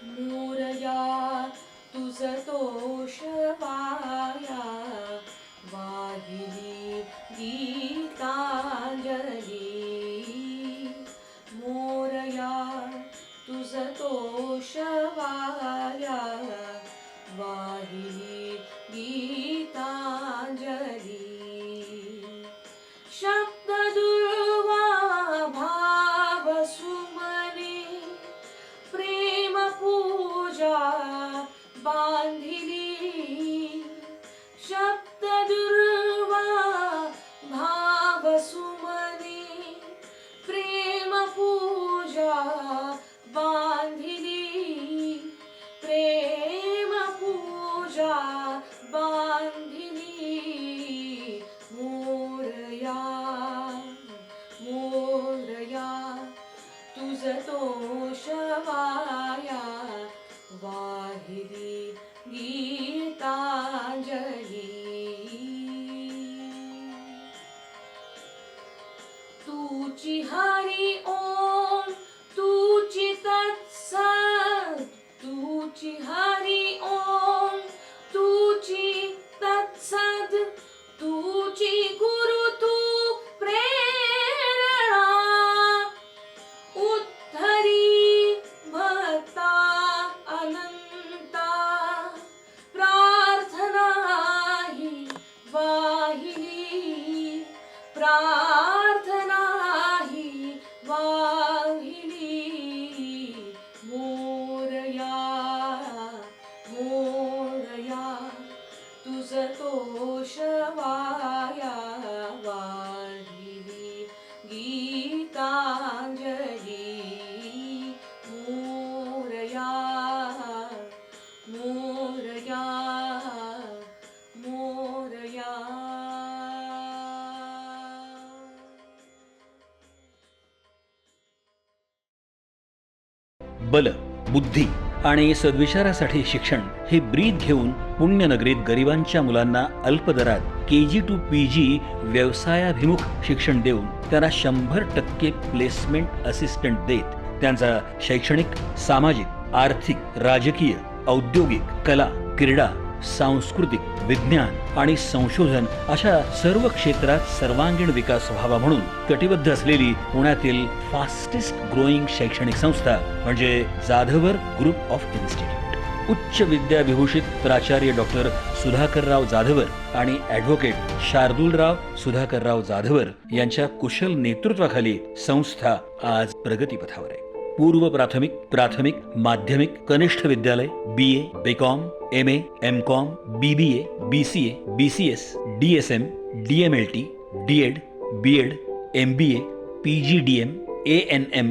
मोरया तुझ तोषवाया वाहिली गीतांजली मोरया तुझ तोषवाया वाहिली गीतांजली शब्द दुर्वा भाव सुमने प्रेम पूजा बांधिली शब्द दुर्वा भाव सुमने प्रेम पूजा बांधिली प्रेम पूजा बांधिली मोरया मोरया तुझ तोषवाया वाहिली गीतांजली तुची हरि ओम तुची तत्सत तुची हरि ओम तुची तत्सत तुची गुरु तू प्रेरणा उद्धरी भक्ता अनंता प्रार्थना ही वाहिली प्रार्थना ही वाहिली मोरया मोरया तुझ तोषवाया वाहिली गीतांजली मोरया मोरया मोरया बल, बुद्धी आणि सद्विचारासाठी शिक्षण हे ब्रीद घेऊन पुण्यनगरीत गरिबांच्या मुलांना अल्प दरात KG to PG व्यवसायाभिमुख शिक्षण देऊन त्यांना 100% प्लेसमेंट असिस्टंट देत त्यांचा शैक्षणिक, सामाजिक, आर्थिक, राजकीय, औद्योगिक, कला, क्रीडा, सांस्कृतिक, विज्ञान आणि संशोधन अशा सर्व क्षेत्रात सर्वांगीण विकास व्हावा म्हणून कटिबद्ध असलेली पुण्यातील फास्टेस्ट ग्रोईंग शैक्षणिक संस्था म्हणजे जाधवर ग्रुप ऑफ इन्स्टिट्यूट। उच्च विद्याविभूषित प्राचार्य डॉक्टर सुधाकरराव जाधवर आणि ॲडव्होकेट शार्दूलराव सुधाकरराव जाधवर यांच्या कुशल नेतृत्वाखाली संस्था आज प्रगतीपथावर आहे। पूर्व प्राथमिक, प्राथमिक, माध्यमिक, कनिष्ठ विद्यालय, BA, BCom, MA, MCom, BBA, BCA, BCS, DSM, DMLT, DEd, BEd, MBA, PGDM, ANM,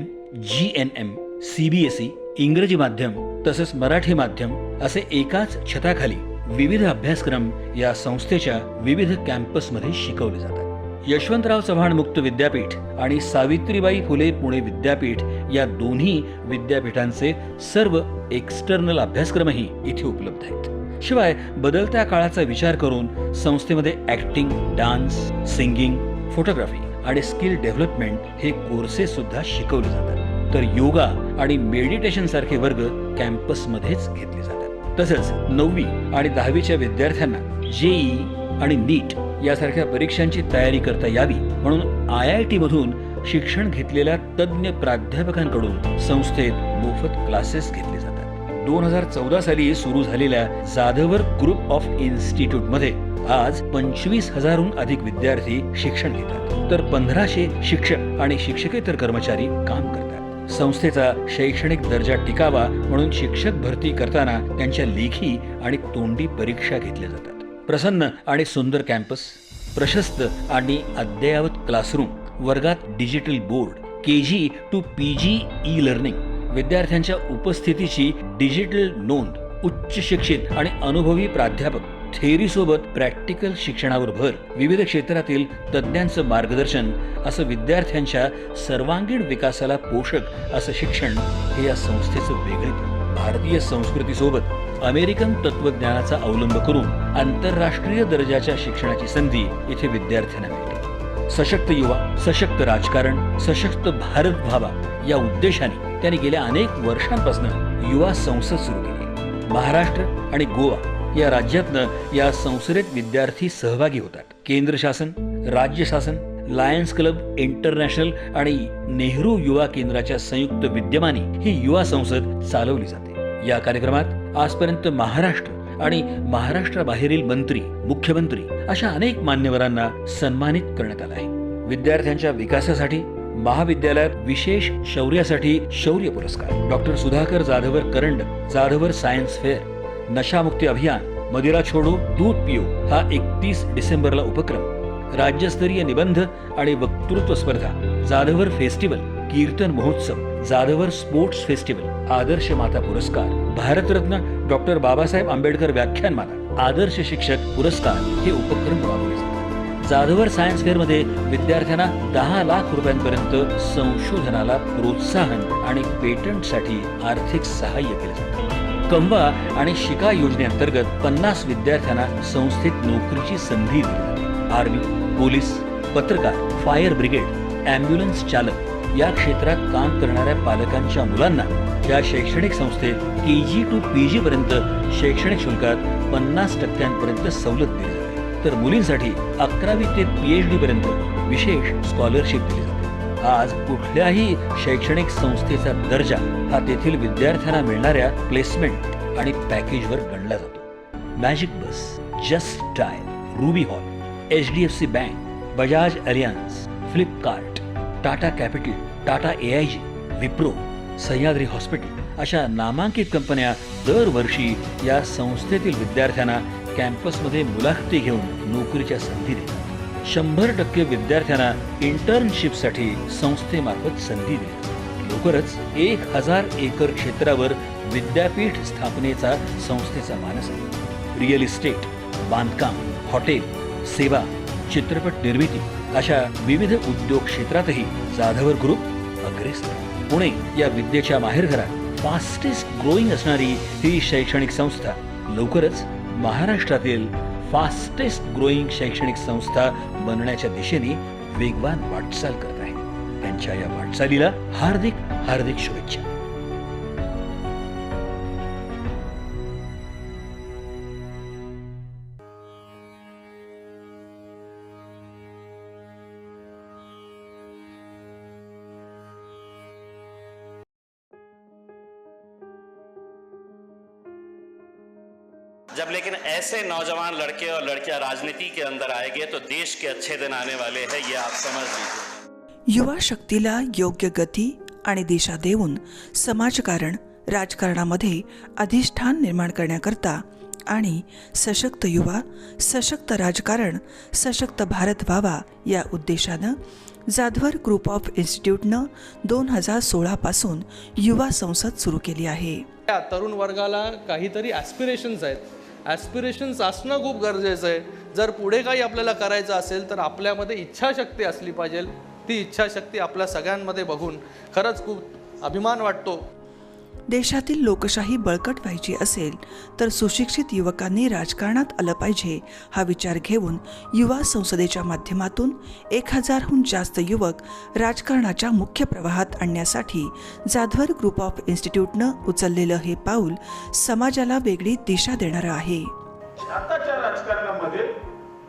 GNM, CBSE, इंग्रजी माध्यम तसेच मराठी माध्यम असे एकाच छताखाली विविध अभ्यासक्रम या संस्थेच्या विविध कॅम्पसमध्ये शिकवले जातात। यशवंतराव चव्हाण मुक्त विद्यापीठ आणि सावित्रीबाई फुले पुणे विद्यापीठ या दोन्ही विद्यापीठांचे सर्व एक्सटर्नल अभ्यासक्रमही इथे उपलब्ध आहेत। शिवाय बदलत्या काळाचा विचार करून संस्थेमध्ये ऍक्टिंग, डान्स, सिंगिंग, फोटोग्राफी आणि स्किल डेव्हलपमेंट हे कोर्सेस सुद्धा शिकवले जातात। तर योगा आणि मेडिटेशन सारखे वर्ग कॅम्पसमध्येच घेतले जातात। तसंच 9वी आणि 10वीच्या विद्यार्थ्यांना JEE आणि NEET यासारख्या परीक्षांची तयारी करता यावी म्हणून IIT मधून शिक्षण घेतलेल्या तज्ञ प्राध्यापकांकडून संस्थेत मोफत क्लासेस घेतले जातात। 2014 साली सुरू झालेल्या जाधवर ग्रुप ऑफ इन्स्टिट्यूट मध्ये आज 25,000हून अधिक विद्यार्थी शिक्षण घेतात, तर 1500 शिक्षक आणि शिक्षकेतर कर्मचारी काम करतात। संस्थेचा शैक्षणिक दर्जा टिकावा म्हणून शिक्षक भरती करताना त्यांच्या लेखी आणि तोंडी परीक्षा घेतल्या जातात। प्रसन्न आणि सुंदर कॅम्पस, प्रशस्त आणि अद्ययावत क्लासरूम, वर्गात digital board, KG to PG e learning, विद्यार्थ्यांच्या उपस्थितीची डिजिटल नोंद, उच्च शिक्षित आणि अनुभवी प्राध्यापक, थेअरी सोबत प्रॅक्टिकल शिक्षणावर भर, विविध क्षेत्रातील तज्ञांचं मार्गदर्शन असं विद्यार्थ्यांच्या सर्वांगीण विकासाला पोषक असं शिक्षण हे या संस्थेचं वेगळेपण। भारतीय संस्कृतीसोबत अमेरिकन तत्वज्ञानाचा अवलंब करून आंतरराष्ट्रीय दर्जाच्या शिक्षणाची संधी इथे विद्यार्थ्यांना मिळते। सशक्त युवा, सशक्त राजकारण, सशक्त भारत व्हावा या उद्देशाने त्यांनी गेल्या अनेक वर्षांपासून युवा संसद सुरू केली. महाराष्ट्र आणि गोवा या राज्यातनं या संसदेत विद्यार्थी सहभागी होतात. केंद्र शासन, राज्य शासन, लायन्स क्लब इंटरनॅशनल आणि नेहरू युवा केंद्राच्या संयुक्त विद्यमाने ही युवा संसद चालवली जाते. या कार्यक्रमात आजपर्यंत महाराष्ट्र आणि महाराष्ट्राबाहेरील मंत्री, मुख्यमंत्री अशा अनेक मान्यवरांना सन्मानित करण्यात आलं आहे. विद्यार्थ्यांच्या विकासासाठी महाविद्यालयात विशेष शौर्यासाठी शौर्य पुरस्कार, डॉक्टर सुधाकर जाधवर करंड जाधवर सायन्स फेअर, नशामुक्ती अभियान, मदिरा छोडो दूध पिओ हा 31 डिसेंबरला उपक्रम, राज्यस्तरीय निबंध आणि वक्तृत्व स्पर्धा, जाधवर फेस्टिवल, कीर्तन महोत्सव, जाधवर स्पोर्ट्स फेस्टिवल, आदर्श माता पुरस्कार, भारतरत्न डॉक्टर बाबासाहेब आंबेडकर व्याख्यानमाला, आदर्श शिक्षक पुरस्कार हे उपक्रम राबवले जातात. जाधवर सायन्स फेअर मध्ये विद्यार्थ्यांना 10 लाख रुपयांपर्यंत संशोधनाला प्रोत्साहन आणि पेटंटसाठी आर्थिक सहाय्य केले जाते. कंवा आणि शिका योजनेअंतर्गत 50 विद्यार्थ्यांना संस्थेत नोकरीची संधी दिली जाते. आर्मी, पोलीस, पत्रकार, फायर ब्रिगेड, ॲम्ब्युलन्स चालक या क्षेत्रात काम करणाऱ्या पालकांच्या मुलांना या शैक्षणिक संस्थेत KG to PG पर्यंत शैक्षणिक शुल्कात 50% सवलत दिली जाते. तर मुलींसाठी 11वी ते PhD पर्यंत विशेष स्कॉलरशिप दिली जाते. आज कुठल्याही शैक्षणिक संस्थेचा दर्जा हा तेथील विद्यार्थ्यांना मिळणाऱ्या प्लेसमेंट आणि पॅकेजवर गणला जातो. Magic Bus, Just Dial, Ruby Hall, HDFC Bank, Bajaj Allianz, Flipkart, Tata Capital, Tata AIG, Wipro, Sahyadri Hospital अशा नामांकित कंपन्या दरवर्षी या संस्थेतील विद्यार्थ्यांना कॅम्पसमध्ये मुलाखती घेऊन नोकरीच्या संधी देतात. 100% विद्यार्थ्यांना इंटर्नशिपसाठी संस्थेमार्फत संधी दिली. लवकरच 1000 एकर क्षेत्रावर विद्यापीठ स्थापनेचा संस्थेचा मानस आहे. रिअल इस्टेट, बांधकाम, हॉटेल, सेवा, चित्रपट निर्मिती अशा विविध उद्योग क्षेत्रातही जाधवर ग्रुप अग्रेसर. पुणे या विद्येच्या माहेरघरात फास्टेस्ट ग्रोईंग असणारी ही शैक्षणिक संस्था लवकरच महाराष्ट्रातील फास्टेस्ट ग्रोईंग शैक्षणिक संस्था बनण्याच्या दिशेने वेगवान वाटचाल करत आहे. त्यांच्या या वाटचालीला हार्दिक हार्दिक शुभेच्छा. जब लेकिन ऐसे नौजवान लड़के और लड़कियां राजनीति के अंदर आएंगे तो देश के अच्छे दिन आने वाले हैं, ये आप समझ लीजिए. युवा शक्तीला योग्य गती आणि दिशा देऊन समाजकारण, राजकारणामध्ये अधिष्ठान निर्माण करण्याकरता आणि सशक्त युवा, सशक्त राजकारण, सशक्त भारत व्हावा या उद्देशानं जाधवर ग्रुप ऑफ इन्स्टिट्यूटनं 2016 पासून युवा संसद सुरू केली आहे. तरुण वर्गाला काहीतरी ॲस्पिरेशन्स आहेत. ॲस्पिरेशन्स असणं खूप गरजेचं आहे. जर पुढे काही आपल्याला करायचं असेल तर आपल्यामध्ये इच्छाशक्ती असली पाहिजे. ती इच्छाशक्ती आपल्या सगळ्यांमध्ये बघून खरंच खूप अभिमान वाटतो. देशातील लोकशाही बळकट व्हायची असेल तर सुशिक्षित युवकांनी राजकारणात आलं पाहिजे हा विचार घेऊन युवा संसदेच्या माध्यमातून 1000हून जास्त युवक राजकारणाच्या मुख्य प्रवाहात आणण्यासाठी जाधवर ग्रुप ऑफ इन्स्टिट्यूटनं उचललेलं हे पाऊल समाजाला वेगळी दिशा देणारं आहे. आताच्या राजकारणामध्ये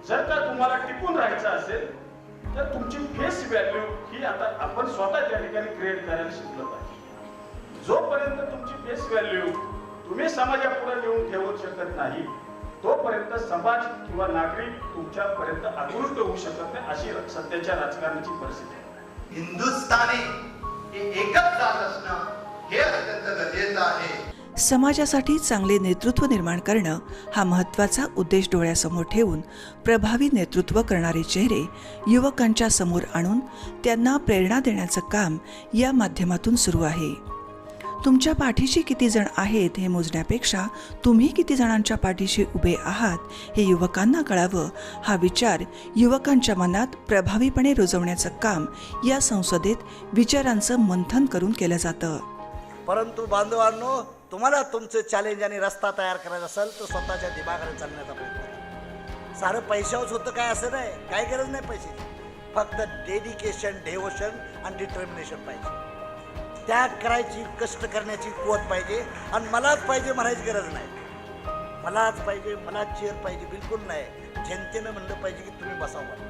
जर का तुम्हाला टिकून राहायचं असेल तर तुमची फेस व्हॅल्यू ही आता आपण स्वतः त्या ठिकाणी क्रिएट करायला शिकलं पाहिजे. जोपर्यंत तुमची फेस व्हॅल्यू तुम्ही समाजापुढे नेऊन ठेवू शकत नाही तोपर्यंत समाज किंवा नागरिक तुमच्यापर्यंत आकृष्ट होऊ शकत नाही. अशी सध्याच्या राजकारणाची परिस्थिती आहे. हिंदुस्थानी हे एकच जात असणं हे अत्यंत गरजेचं आहे. समाजासाठी चांगले नेतृत्व निर्माण करणं हा महत्त्वाचा उद्देश डोळ्यासमोर ठेवून प्रभावी नेतृत्व करणारे चेहरे युवकांच्या समोर आणून त्यांना प्रेरणा देण्याचं काम या माध्यमातून सुरू आहे. तुमच्या पाठीशी किती जण आहेत हे मोजण्यापेक्षा तुम्ही किती जणांच्या पाठीशी उभे आहात हे युवकांना कळावं हा विचार युवकांच्या मनात प्रभावीपणे रुजवण्याचं काम या संसदेत विचारांचं मंथन करून केलं जातं. परंतु बांधवांनो, तुम्हाला तुमचं चॅलेंज आणि रस्ता तयार करायचा असेल तर स्वतःच्या दिमागाने चालण्याचा प्रयत्न करा. सारं पैशावरच होतं काय असं नाही, काही गरज नाही पैशाची. फक्त डेडिकेशन, डेवोशन आणि डिटर्मिनेशन पाहिजे. त्याग करायची, कष्ट करण्याची कुवत पाहिजे. आणि मलाच पाहिजे म्हणायची गरज नाही. मलाच पाहिजे, मलाच चेअर पाहिजे बिलकुल नाही. जनतेनं म्हणलं पाहिजे की तुम्ही बसावं.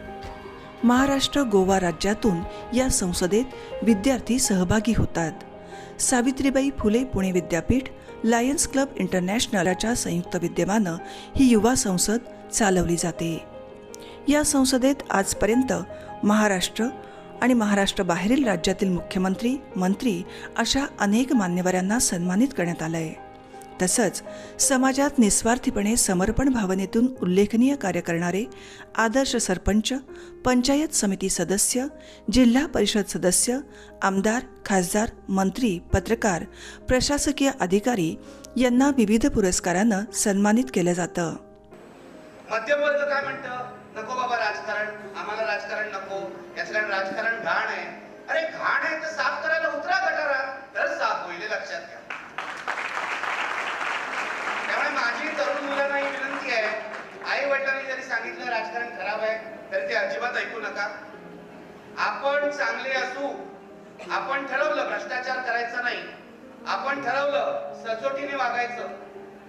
महाराष्ट्र गोवा राज्यातून या संसदेत विद्यार्थी सहभागी होतात. सावित्रीबाई फुले पुणे विद्यापीठ, लायन्स क्लब इंटरनॅशनलच्या संयुक्त विद्यमानं ही युवा संसद चालवली जाते. या संसदेत आजपर्यंत महाराष्ट्र आणि महाराष्ट्राबाहेरील राज्यातील मुख्यमंत्री, मंत्री अशा अनेक मान्यवरांना सन्मानित करण्यात आलं आहे. तसंच समाजात निस्वार्थीपणे समर्पण भावनेतून उल्लेखनीय कार्य करणारे आदर्श सरपंच, पंचायत समिती सदस्य, जिल्हा परिषद सदस्य, आमदार, खासदार, मंत्री, पत्रकार, प्रशासकीय अधिकारी यांना विविध पुरस्कारानं सन्मानित केलं जातं. मध्यमवर्ग काय म्हणतं, नको बाबा राजकारण, आम्हाला राजकारण नको, याचं राजकारण घाण आहे. अरे घाण आहे तर साफ करायला उतरा गटारात, तर साफ होईल, लक्षात घ्या. त्यामुळे माझी तरुण मुलांना ही विनंती आहे, आई वडिलांनी जरी सांगितलं राजकारण खराब आहे तरी ते अजिबात ऐकू नका. आपण चांगले असू, आपण ठरवलं भ्रष्टाचार करायचा नाही, आपण ठरवलं सचोटीने वागायचं,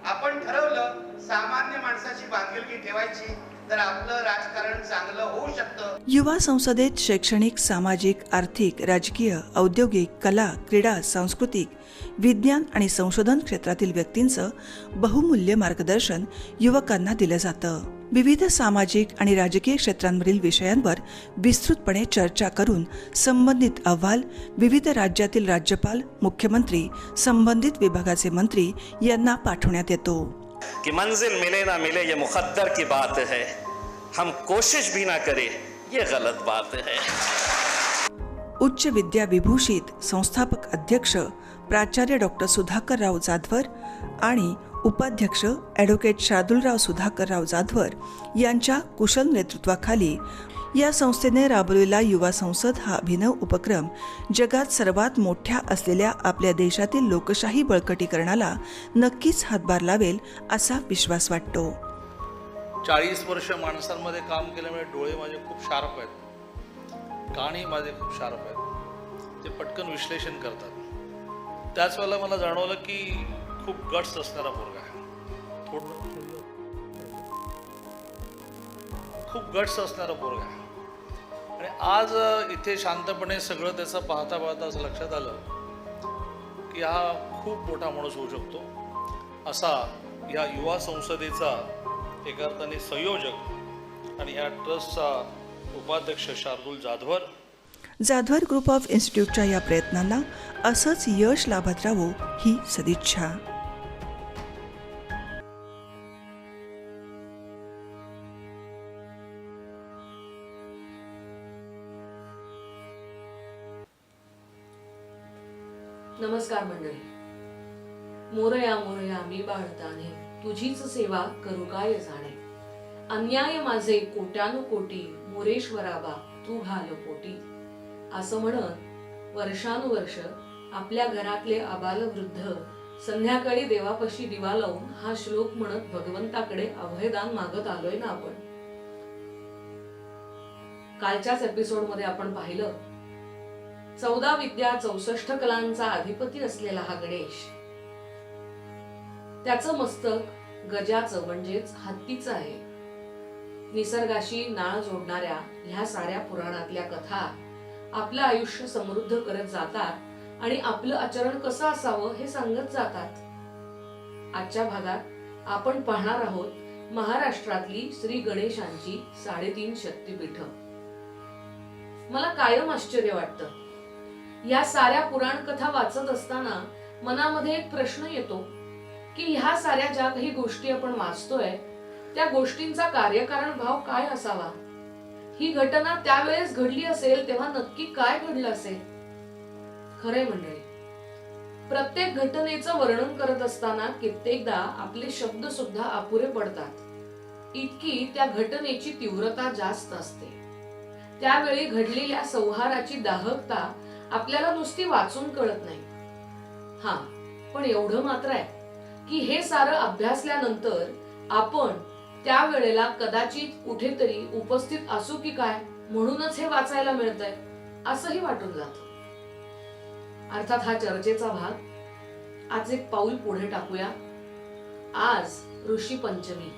आपण ठरवलं सामान्य माणसाची बांधिलकी ठेवायची, तर आपलं राजकारण चांगलं होऊ शकतं. युवा संसदेत शैक्षणिक, सामाजिक, आर्थिक, राजकीय, औद्योगिक, कला, क्रीडा, सांस्कृतिक, विज्ञान आणि संशोधन क्षेत्रातील व्यक्तींचं बहुमूल्य मार्गदर्शन युवकांना दिलं जातं. विविध सामाजिक आणि राजकीय क्षेत्रांवरील विषयांवर विस्तृतपणे चर्चा करून संबंधित अहवाल विविध राज्यातील राज्यपाल, मुख्यमंत्री, संबंधित विभागाचे मंत्री यांना पाठवण्यात येतो. कि मंजिल मिले ना मिले ये मुकद्दर की बात है, हम कोशिश भी ना करें ये गलत बात है. उच्च विद्या विभूषित संस्थापक अध्यक्ष प्राचार्य डॉक्टर सुधाकरराव जाधवर आणि उपाध्यक्ष ॲडव्होकेट शार्दूलराव सुधाकरराव जाधवर यांच्या कुशल नेतृत्वाखाली या संस्थेने राबवलेला युवा संसद हा अभिनव उपक्रम जगात सर्वात मोठ्या असलेल्या आपल्या देशातील लोकशाही बळकटीकरणाला नक्कीच हातभार लावेल असा विश्वास वाटतो. 40 वर्ष माणसांमध्ये काम केल्यामुळे डोळे माझे खूप शार्प आहेत, कानही माझे खूप शार्प आहेत, ते पटकन विश्लेषण करतात. त्याच वेळेला मला जाणवलं की खूप गट्स असणारा मुलगा आहे, खूप गट्स असणारा मुलगा आहे. आणि आज इथे शांतपणे सगळं त्याचं पाहता पाहता असं लक्षात आलं की हा खूप मोठा माणूस होऊ शकतो. असा या युवा संसदेचा एका अर्थाने संयोजक आणि या ट्रस्टचा उपाध्यक्ष शार्दूल जाधवर. जाधवर ग्रुप ऑफ इन्स्टिट्यूटच्या या प्रयत्नांना असंच यश लाभत राहो ही सदिच्छा. नमस्कार मंडळी. मोरया मोरया मी बाळताने, तुझीच सेवा करू काय जाणे. अन्याय माझे कोट्यानुकोटी, मोरेश्वराबा तू घाल पोटी. असं म्हणत वर्षानुवर्ष आपल्या घरातले आबालवृद्ध संध्याकाळी देवापाशी दिवा लावून हा श्लोक म्हणत भगवंताकडे अभयदान मागत आलोय ना आपण. कालच्याच एपिसोड मध्ये आपण पाहिलं 14 विद्या 64 कलांचा अधिपती असलेला हा गणेश, त्याचं मस्तक गजाचं म्हणजेच हत्तीचं आहे. निसर्गाशी नाळ जोडणाऱ्या ह्या साऱ्या पुराणातल्या कथा आपलं आयुष्य समृद्ध करत जातात आणि आपलं आचरण कसं असावं हे सांगत जातात. आजच्या भागात आपण पाहणार आहोत महाराष्ट्रातली श्री गणेशांची 3.5 शक्तिपीठ. मला कायम आश्चर्य वाटतं, या साऱ्या पुराण कथा वाचत असताना मनामध्ये एक प्रश्न येतो की ह्या साऱ्या ज्या काही गोष्टी आपण वाचतोय त्या गोष्टींचा कार्यकारण भाव काय असावा. ही घटना त्यावेळेस घडली असेल तेव्हा नक्की काय घडलं असेल. खरंय मंडळी, प्रत्येक घटनेचं वर्णन करत असताना कित्येकदा आपले शब्द सुद्धा अपुरे पडतात. इतकी त्या घटनेची तीव्रता जास्त असते. त्यावेळी घडलेल्या संहाराची दाहकता आपल्याला नुसती वाचून कळत नाही. हा, पण एवढं मात्र आहे की हे सारं अभ्यासल्यानंतर आपण त्यावेळेला कदाचित कुठेतरी उपस्थित असू की काय म्हणूनच हे वाचायला मिळतंय असंही वाटून जातं. अर्थात हा चर्चेचा भाग. आज एक पाऊल पुढे टाकूया. आज ऋषी पंचमी.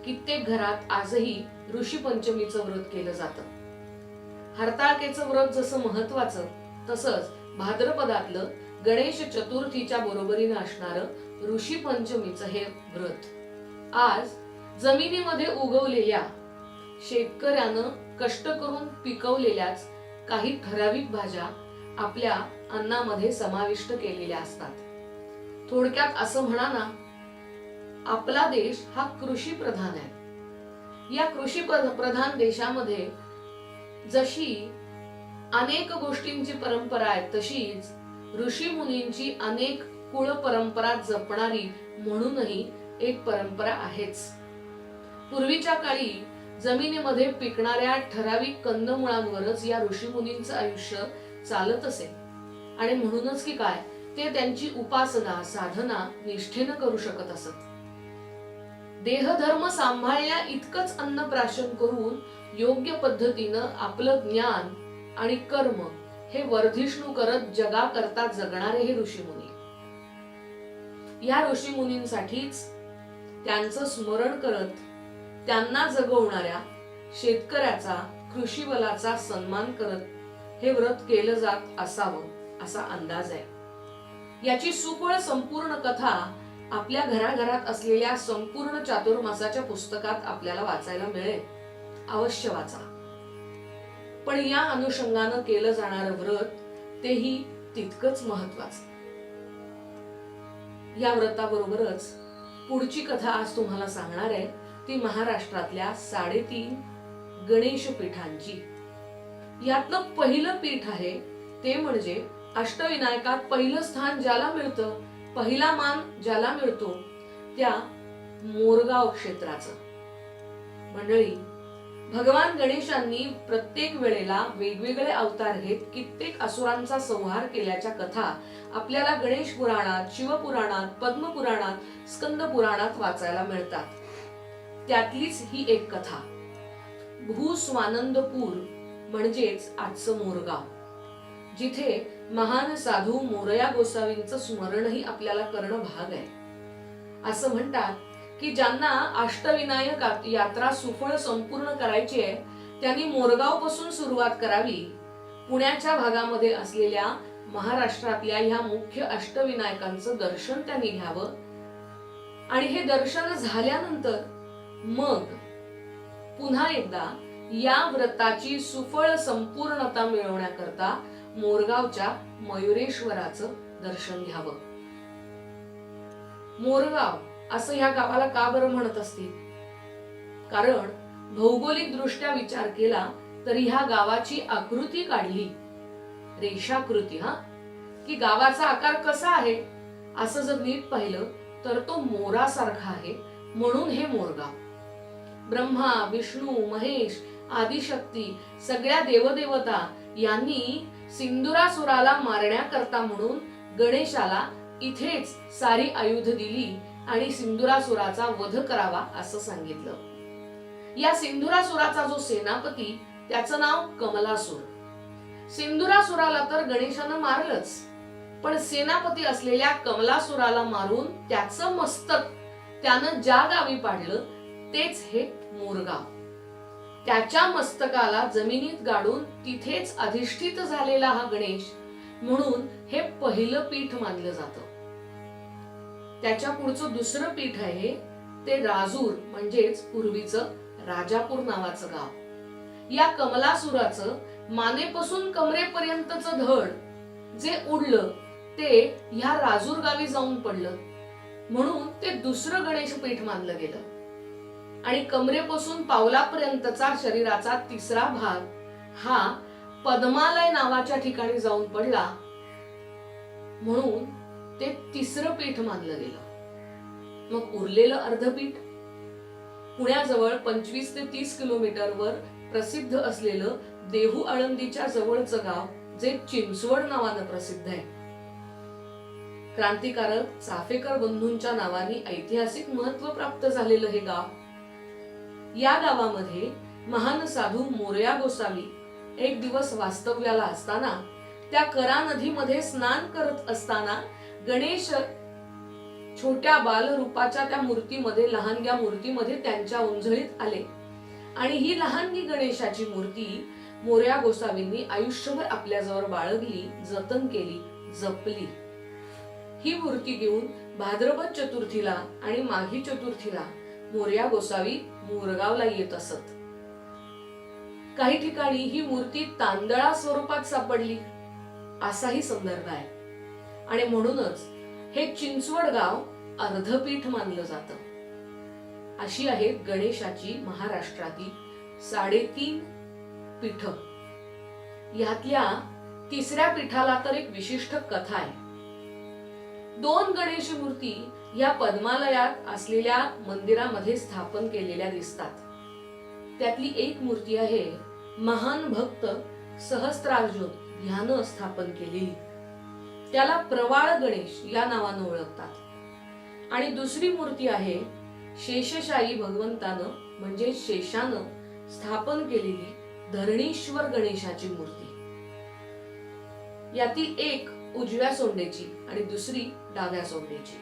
कित्येक घरात आजही ऋषी पंचमीचं व्रत केलं जातं. हरताळकेचं व्रत जसं महत्वाचं, तसंच भाद्रपदातलं गणेश चतुर्थीच्या बरोबरीनं असणारं ऋषी पंचमीचं हे व्रत. आज जमिनीमध्ये उगवलेल्या, शेतकऱ्यानं कष्ट करून पिकवलेल्याच काही ठराविक भाज्या आपल्या अन्नामध्ये समाविष्ट केलेल्या असतात. थोडक्यात असं म्हणा ना, आपला देश हा कृषी प्रधान आहे. या कृषी प्रधान देशामध्ये जशी अनेक गोष्टींची परंपरा आहे, तशीच ऋषी मुनींची अनेक कुळ परंपरा जपणारी म्हणूनही एक परंपरा आहेच. पूर्वीच्या काळी जमिनीमध्ये पिकणाऱ्या ठराविक कंदमुळांवरच या ऋषी मुनींचं आयुष्य चालत असे. आणि म्हणूनच की काय, ते त्यांची उपासना साधना निष्ठेनं करू शकत असत. देहधर्म सांभाळण्या इतकंच अन्नप्राशन करून योग्य पद्धतीनं आपलं ज्ञान आणि कर्म हे वर्धिष्णू करत जगाकरता जगणारे हे ऋषीमुनी. या ऋषीमुनींसाठीच त्यांचं स्मरण करत त्यांना जगवणाऱ्या शेतकऱ्याचा, कृषी बलाचा सन्मान करत हे व्रत केलं जात असावं असा अंदाज आहे. याची सुपळ संपूर्ण कथा आपल्या घराघरात असलेल्या संपूर्ण चातुर्मासाच्या पुस्तकात आपल्याला वाचायला मिळेल. अवश्य वाचा. पण या अनुषंगानं केलं जाणारं व्रत तेही तितकंच महत्वाचं. या व्रताबरोबरच पुढची कथा आज तुम्हाला सांगणार आहे ती महाराष्ट्रातल्या 3.5 गणेश पीठांची. यातलं पहिलं पीठ आहे ते म्हणजे अष्टविनायकात पहिलं स्थान ज्याला मिळतं, पहिला मान ज्याला मिळतो त्या मोरगाव क्षेत्राचं. मंडळी, भगवान गणेशांनी प्रत्येक वेळेला वेगवेगळे अवतार घेत कित्येक असुरांचा संहार केल्याच्या कथा आपल्याला गणेश पुराणात, शिवपुराणात, पद्मपुराणात, स्कंद पुराणात वाचायला मिळतात. त्यातलीच ही एक कथा. भूस्वानंदपूर म्हणजेच आजचं मोरगाव, जिथे महान साधू मोरया गोसावींचं स्मरणही आपल्याला करणं भाग आहे. असं म्हणतात की ज्यांना अष्टविनायक यात्रा सुफळ संपूर्ण करायची आहे त्यांनी मोरगाव पासून सुरुवात करावी. पुण्याच्या भागामध्ये असलेल्या महाराष्ट्रातल्या ह्या मुख्य अष्टविनायकांचं दर्शन त्यांनी घ्यावं आणि हे दर्शन झाल्यानंतर मग पुन्हा एकदा या व्रताची सुफळ संपूर्णता मिळवण्याकरता मोरगावच्या मयुरेश्वराचं दर्शन घ्यावं. मोरगाव असं ह्या गावाला का बरं म्हणत असतील? कारण भौगोलिक दृष्ट्या विचार केला तर ह्या गावाची आकृती काढली, रेषाकृती, की गावाचा आकार कसा आहे असं जर नीट पाहिलं तर तो मोरासारखा आहे, म्हणून हे मोरगाव. ब्रह्मा, विष्णू, महेश, आदिशक्ती सगळ्या देवदेवता यांनी सिंदुरासुराला मारण्याकरता म्हणून गणेशाला इथेच सारी आयुध दिली आणि सिंदुरासुराचा वध करावा असं सांगितलं. या सिंदुरासुराचा जो सेनापती त्याचं नाव कमलासूर. सिंदुरासुराला तर गणेशानं मारलंच, पण सेनापती असलेल्या कमलासुराला मारून त्याचं मस्तक त्यानं ज्या गावी पाडलं तेच हे मोरगाव. त्याच्या मस्तकाला जमिनीत गाडून तिथेच अधिष्ठित झालेला हा गणेश म्हणून हे पहिलं पीठ मानलं जातं. त्याच्या पुढचं दुसरं पीठ आहे ते राजूर म्हणजेच पूर्वीचं राजापूर नावाचं गाव. या कमलासुराचं मानेपासून कमरेपर्यंतचं धड जे उडलं ते ह्या राजूर गावी जाऊन पडलं, म्हणून ते दुसरं गणेश पीठ मानलं गेलं. आणि कमरेपासून पावलापर्यंतचा शरीराचा तिसरा भाग हा पद्मालय नावाच्या ठिकाणी जाऊन पडला, म्हणून ते तिसरं पीठ मानलं गेलं. मग उरलेलं अर्धपीठ पुण्याजवळ 25 ते 30 किलोमीटरवर प्रसिद्ध असलेलं देहू आळंदीच्या जवळचं गाव जे चिंचवड नावानं प्रसिद्ध आहे. क्रांतिकारक चाफेकर बंधूंच्या नावाने ऐतिहासिक महत्व प्राप्त झालेलं हे गाव. या गावामध्ये महान साधू मोरया गोसावी एक दिवस वास्तव्याला असताना त्या करा नदीमध्ये स्नान करत असताना गणेश छोट्या बालरूपाच्या त्या मूर्तीमध्ये, लहानग्या मूर्तीमध्ये त्यांच्या उंजळीत आले आणि ही लहानगी गणेशाची मूर्ती मोरया गोसावींनी आयुष्यभर आपल्याजवळ बाळगली, जतन केली, जपली. ही मूर्ती घेऊन भाद्रपद चतुर्थीला आणि माघी चतुर्थीला मोरया गोसावी मोरगावला येत असत. काही ठिकाणी ही मूर्ती तांदळा स्वरूपात सापडली असाही संदर्भ आहे आणि म्हणूनच हे चिंचवड गाव अर्धपीठ मानलं जातं. अशी आहेत गणेशाची महाराष्ट्रातील 3.5 पीठ. यातल्या 3ऱ्या पीठाला तर एक विशिष्ट कथा आहे. 2 गणेश मूर्ती या पद्मालयात असलेल्या मंदिरामध्ये स्थापन केलेल्या दिसतात. त्यातली एक मूर्ती आहे महान भक्त सहस्त्रार्जुन ह्यानं स्थापन केलेली. त्याला प्रवाळ गणेश या नावानं ओळखतात. आणि दुसरी मूर्ती आहे शेषशायी भगवंतानं म्हणजे शेषानं स्थापन केलेली धरणीश्वर गणेशाची मूर्ती. यातील एक उजव्या सोंडेची आणि दुसरी डाव्या सोंडेची.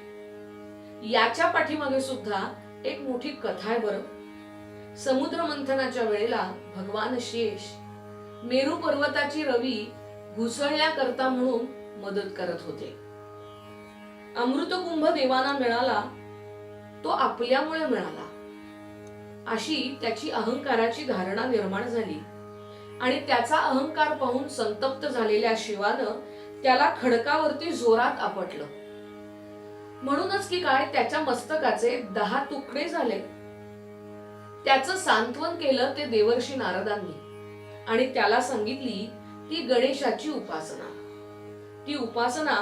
याच्या पाठीमागे सुद्धा एक मोठी कथा आहे बरं. समुद्र मंथनाच्या वेळेला भगवान शेष मेरू पर्वताची रवी घुसळण्याकरता म्हणून मदत करत होते. अमृतकुंभ देवांना मिळाला तो आपल्यामुळे मिळाला अशी त्याची अहंकाराची धारणा निर्माण झाली आणि त्याचा अहंकार पाहून संतप्त झालेल्या शिवानं त्याला खडकावरती जोरात आपटलं. म्हणूनच की काय त्याच्या मस्तकाचे 10 तुकडे झाले. त्याचं सांत्वन केलं ते देवर्षी नारदांनी आणि त्याला सांगितली ती गणेशाची उपासना. ती उपासना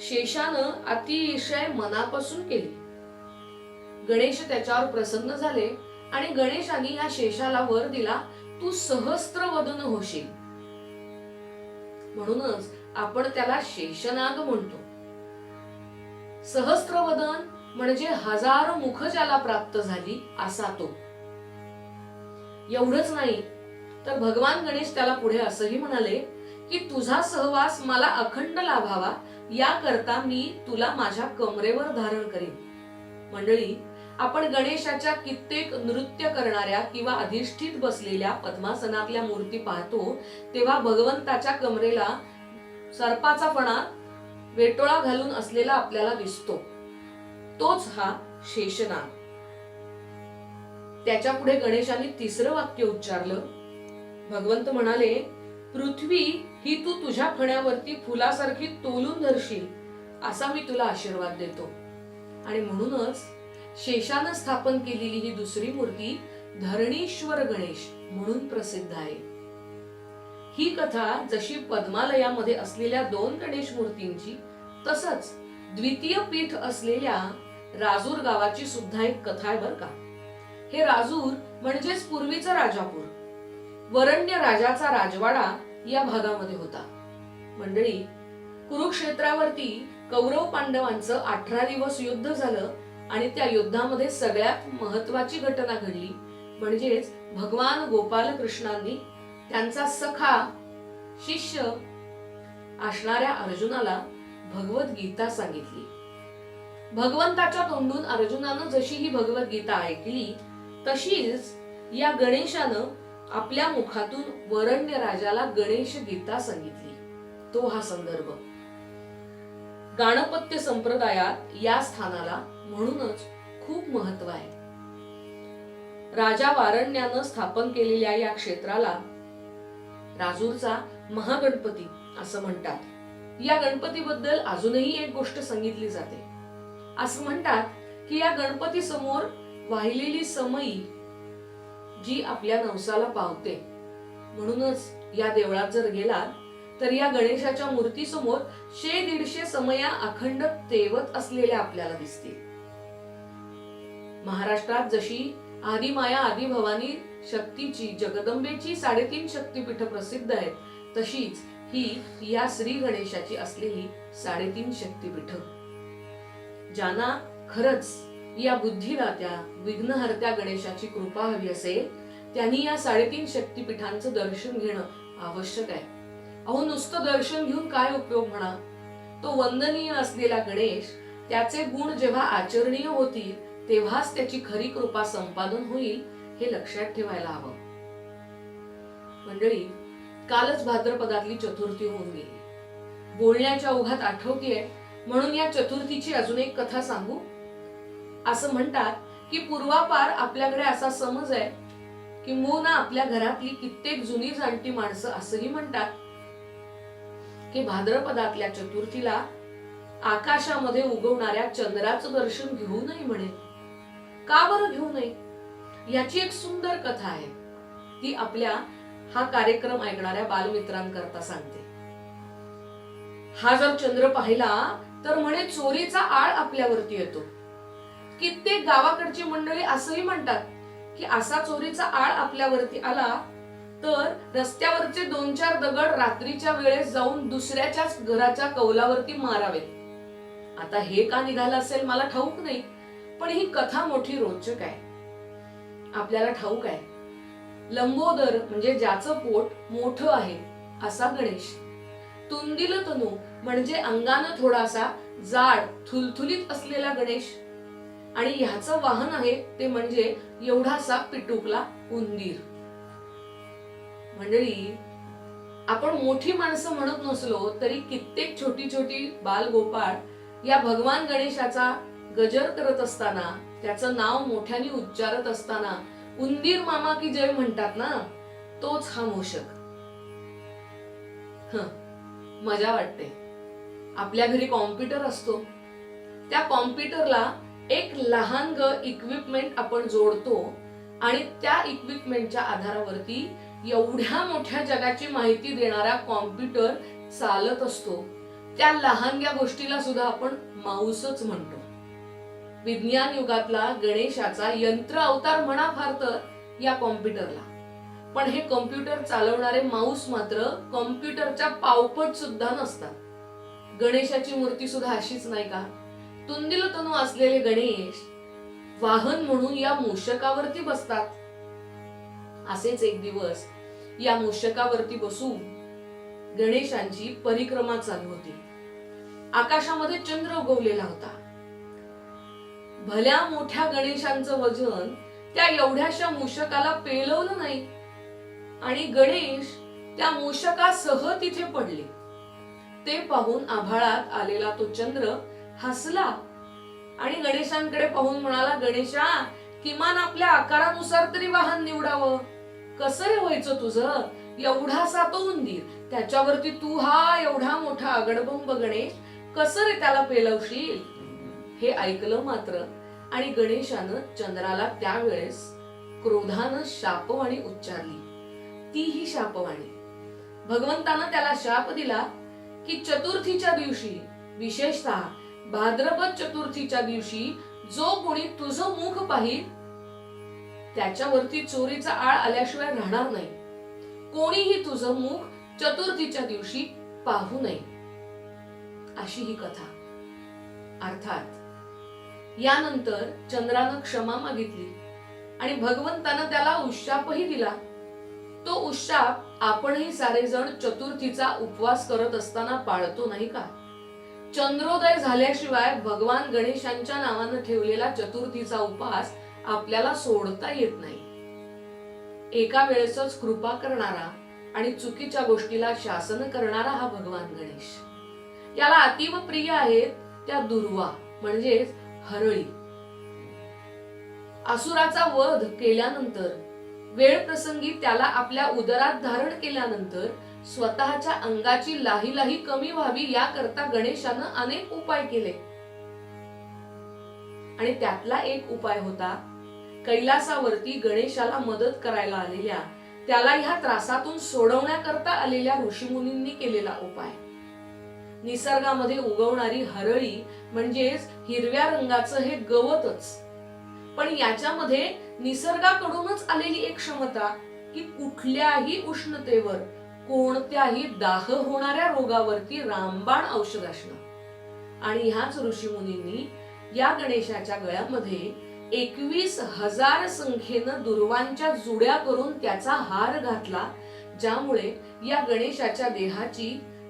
शेषानं अतिशय मनापासून केली. गणेश त्याच्यावर प्रसन्न झाले आणि गणेशाने या शेषाला वर दिला, तू सहस्त्रवदन होशील. म्हणूनच आपण त्याला शेषनाग म्हणतो. सहस्त्रवदन म्हणजे 1000 मुख ज्याला प्राप्त झाली असा तो. एवढंच नाही तर भगवान गणेश त्याला पुढे असंही म्हणाले की तुझा सहवास मला अखंड लाभावा याकरता मी तुला माझ्या कमरेवर धारण करीन. मंडळी, आपण गणेशाच्या कित्येक नृत्य करणाऱ्या किंवा अधिष्ठित बसलेल्या पद्मासनातल्या मूर्ती पाहतो तेव्हा भगवंताच्या कमरेला सर्पाचा फणा वेटोळा घालून असलेला आपल्याला दिसतो. तोच हा शेषनाग. त्याच्या पुढे गणेशाने 3रं वाक्य उच्चारलं. भगवंत म्हणाले, पृथ्वी ही तू तुझ्या फण्यावरती फुलासारखी तोलून धरशील असा मी तुला आशीर्वाद देतो. आणि म्हणूनच शेषानं स्थापन केलेली ही दुसरी मूर्ती धरणीश्वर गणेश म्हणून प्रसिद्ध आहे. ही कथा जशी पद्मालयामध्ये असलेल्या 2 गणेश मूर्तींची तसंच द्वितीय पीठ असलेल्या राजूर गावाची सुद्धा एक कथा आहे बर का. हे राजूर म्हणजेच पूर्वीचा राजापूर, वरण्य राजाचा राजवाडा या भागामध्ये होता. मंडळी, कुरुक्षेत्रावरती कौरव पांडवांचं 18 दिवस युद्ध झालं आणि त्या युद्धामध्ये सगळ्यात महत्वाची घटना घडली म्हणजेच भगवान गोपाल कृष्णांनी त्यांचा सखा शिष्य असणाऱ्या अर्जुनाला भगवद्गीता सांगितली. भगवंताच्या तोंडून अर्जुनानं जशी ही भगवद्गीता ऐकली तशीच या गणेशानं आपल्या मुखातून वरण्य राजाला गणेश गीता सांगितली. तो हा संदर्भ. गाणपत्य संप्रदायात या स्थानाला म्हणूनच खूप महत्व आहे. राजा वारण्यानं स्थापन केलेल्या या क्षेत्राला राजूरचा महागणपती असं म्हणतात. या गणपतीबद्दल अजूनही एक गोष्ट सांगितली जाते. असं म्हणतात की या गणपती समोर वाहिलेली समई जी आपल्या नवसाला पावते. म्हणूनच या देवळात जर गेला तर या गणेशाच्या मूर्ती समोर 100-150 समया अखंड तेवत असलेल्या आपल्याला दिसतील. महाराष्ट्रात जशी आदिमाया आदिभवानी शक्तीची जगदंबेची 3.5 शक्तीपीठ प्रसिद्ध आहेत तशीच ही या श्री गणेशाची असलेली 3.5 शक्तीपीठ. ज्यांना खरंच या बुद्धिदात्या विघ्नहर्त्या गणेशाची कृपा हवी असेल त्यांनी या 3.5 शक्तीपीठांचं दर्शन घेणं आवश्यक आहे. अहो नुसतं दर्शन घेऊन काय उपयोग म्हणा. तो वंदनीय असलेला गणेश, त्याचे गुण जेव्हा आचरणीय होतील तेव्हाच त्याची खरी कृपा संपादन होईल, हे लक्षात ठेवायला हवं. मंडळी, कालच भाद्रपदातली चतुर्थी होऊन गेली. बोलण्याच्या ओघात आठवतीये म्हणून या चतुर्थीची अजून एक कथा सांगू. असं म्हणतात की पूर्वापार आपल्याकडे असा समज आहे की किंबहुना आपल्या घरातली कित्येक जुनी जाणती माणसं असंही म्हणतात की भाद्रपदातल्या चतुर्थीला आकाशामध्ये उगवणाऱ्या चंद्राचं दर्शन घेऊ नये म्हणे. का बरं घेऊ नये? याची एक सुंदर कथा आहे. ती आपल्या हा कार्यक्रम ऐकणाऱ्या बालमित्रांकरता सांगते. हा जर चंद्र पाहिला तर म्हणे चोरीचा आळ आपल्यावरती येतो. कित्येक गावाकडची मंडळी असंही म्हणतात की असा चोरीचा आळ आपल्यावरती आला तर रस्त्यावरचे 2-4 दगड रात्रीच्या वेळेस जाऊन दुसऱ्याच्याच घराच्या कौलावरती मारावेत. आता हे का निघालं असेल मला ठाऊक नाही, पण ही कथा मोठी रोचक आहे. आपल्याला ठाऊक आहे, लंबोदर म्हणजे ज्याचं पोट मोठं आहे असा गणेश, तुंदिल तनू म्हणजे अंगानं थोडासा जाड थुलथुलीत असलेला गणेश, आणि ह्याचं वाहन आहे ते म्हणजे एवढासा पिटुकला उंदीर. मंडळी, आपण मोठी माणसं म्हणत नसलो तरी कित्येक छोटी छोटी बालगोपाळ या भगवान गणेशाचा गजर करत असताना, त्याचं नाव मोठ्याने उच्चारत असताना उंदीर मामा की जय म्हणतात ना, तोच हा मूषक. मजा वाटते. आपल्या घरी कॉम्प्युटर असतो, त्या कॉम्प्युटरला एक लहान इक्विपमेंट आपण जोडतो आणि त्या इक्विपमेंटच्या आधारावरती एवढ्या मोठ्या जगाची माहिती देणारा कॉम्प्युटर चालत असतो. त्या लहानग्या गोष्टीला सुद्धा आपण माऊसच म्हणतो. विज्ञान युगातला गणेशाचा यंत्र अवतार म्हणा फार तर या कॉम्प्युटरला, पण हे कॉम्प्युटर चालवणारे माऊस मात्र कॉम्प्युटरच्या पावपट सुद्धा नसतात. गणेशाची मूर्ती सुद्धा अशीच नाही का? तुंदिल तनू असलेले गणेश वाहन म्हणून या मूषकावरती बसतात. असेच एक दिवस या मूषकावरती बसून गणेशांची परिक्रमा चालू होती. आकाशामध्ये चंद्र उगवलेला होता. भल्या मोठ्या गणेशांचं वजन त्या एवढ्याशा मूषकाला पेलवलं नाही आणि गणेश त्या मूषकासह तिथे पडले. ते पाहून आभाळात आलेला तो चंद्र हसला आणि गणेशांकडे पाहून म्हणाला, गणेशा, किमान आपल्या आकारानुसार तरी वाहन निवडावं. कसं रे व्हायचं तुझं? एवढासा तो उंदीर, त्याच्यावरती तू हा एवढा मोठा आगडबंब गणेश, कसं रे त्याला पेलवशील? हे ऐकलं मात्र आणि गणेशानं चंद्राला त्यावेळेस क्रोधानं शापवाणी उच्चारली. तीही शापवाणी. भगवंतानं त्याला शाप दिला की चतुर्थीच्या दिवशी, विशेषतः भाद्रपद चतुर्थीच्या दिवशी जो कोणी तुझं मुख पाहिल त्याच्यावरती चोरीचा आळ आल्याशिवाय राहणार नाही. कोणीही तुझं मुख चतुर्थीच्या दिवशी पाहू नये. अशी ही कथा. अर्थात यानंतर चंद्रानं क्षमा मागितली आणि भगवंतानं त्याला उशापही दिला. तो उशाप आपणही सारेजण चतुर्थीचा उपवास करत असताना पाळतो नाही का? चंद्रोदय झाल्याशिवाय भगवान गणेशांच्या नावानं ठेवलेला चतुर्थीचा उपास आपल्याला सोडता येत नाही. एका वेळेसच कृपा करणारा आणि चुकीच्या गोष्टीला शासन करणारा हा भगवान गणेश. याला अतीव प्रिय आहेत त्या दुर्वा म्हणजेच हरळी. असुराचा वध केल्यानंतर, वेळ प्रसंगी त्याला आपल्या उदरात धारण केल्यानंतर स्वतःच्या अंगाची लाही लाही कमी व्हावी याकरता गणेशानं अनेक उपाय केले. आणि त्यातला एक उपाय होता कैलासावरती गणेशाला मदत करायला आलेल्या, त्याला ह्या त्रासातून सोडवण्याकरता आलेल्या ऋषीमुनींनी केलेला उपाय. निसर्गामध्ये उगवणारी हरळी म्हणजेच हिरव्या रंगाचं हे गवतच, पण याच्यामध्ये निसर्गाकडूनच आलेली एक क्षमता की कुठल्याही उष्णतेवर, कोणत्याही दाह होणाऱ्या रोगावरती रामबाण औषध असणं. आणि ह्याच ऋषीमुनींनी या गणेशाच्या गळ्यामध्ये 21,000 संख्येनं दुर्वांच्या जुड्या करून त्याचा हार घातला ज्यामुळे या गणेशाच्या देहाची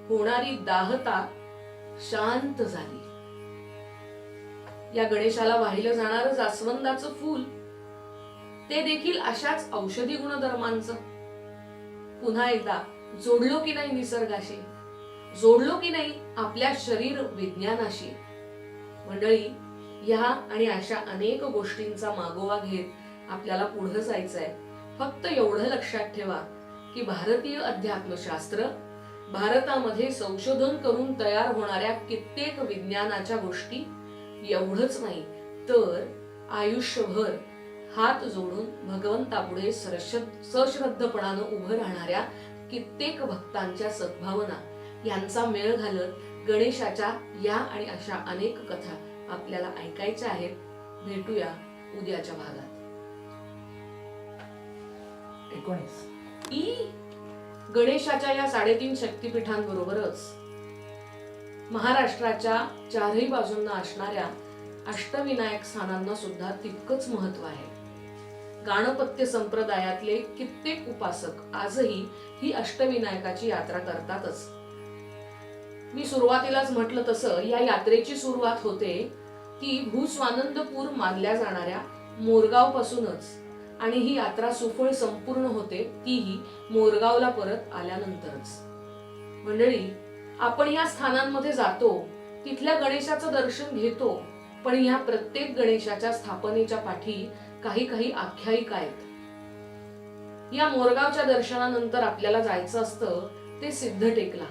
होणारी दाहता शांत झाली. या गणेशाला वाहिलं जाणारं जास्वंदाचं फूल ते देखील अशाच औषधी गुणधर्मांचं. पुन्हा एकदा जोडलो की नाही निसर्गाशी, जोडलो की नाही आपल्या शरीर विज्ञानाशी. मंडळी, ह्या आणि अशा अनेक गोष्टींचा मागोवा घेत आपल्याला पुढे जायचंय. फक्त एवढं लक्षात ठेवा की भारतीय अध्यात्मशास्त्र, भारतामध्ये संशोधन करून तयार होणाऱ्या कित्येक विज्ञानाच्या गोष्टी एवढंच नाही तर आयुष्यभर हात जोडून भगवंतापुढे सश्रद्धपणानं उभं राहणाऱ्या कित्येक भक्तांच्या सद्भावना यांचा मेळ घालत गणेशाच्या या आणि अशा अनेक कथा आपल्याला ऐकायच्या आहेत. भेटूया उद्याच्या भागात. 19 गणेशाच्या या 3.5 शक्तिपीठांबरोबरच महाराष्ट्राच्या चारही बाजूंना असणाऱ्या अष्टविनायक स्थानांना सुद्धा तितकंच महत्व आहे. गाणपत्य संप्रदायातले कित्येक उपासक आजही ही अष्टविनायकाची यात्रा करतातच. मी सुरुवातीलाच म्हटलं तसं या यात्रेची सुरुवात होते ती भूस्वानंदपूर मानल्या जाणाऱ्या मोरगाव पासूनच आणि ही यात्रा सुफळ संपूर्ण होते तीही मोरगावला परत आल्यानंतरच. मंडळी, आपण या स्थानांमध्ये जातो, तिथल्या गणेशाचं दर्शन घेतो, पण ह्या प्रत्येक गणेशाच्या स्थापनेच्या पाठी काही काही आख्यायिका आहेत. या मोरगावच्या दर्शनानंतर आपल्याला जायचं असतं ते सिद्धटेकला,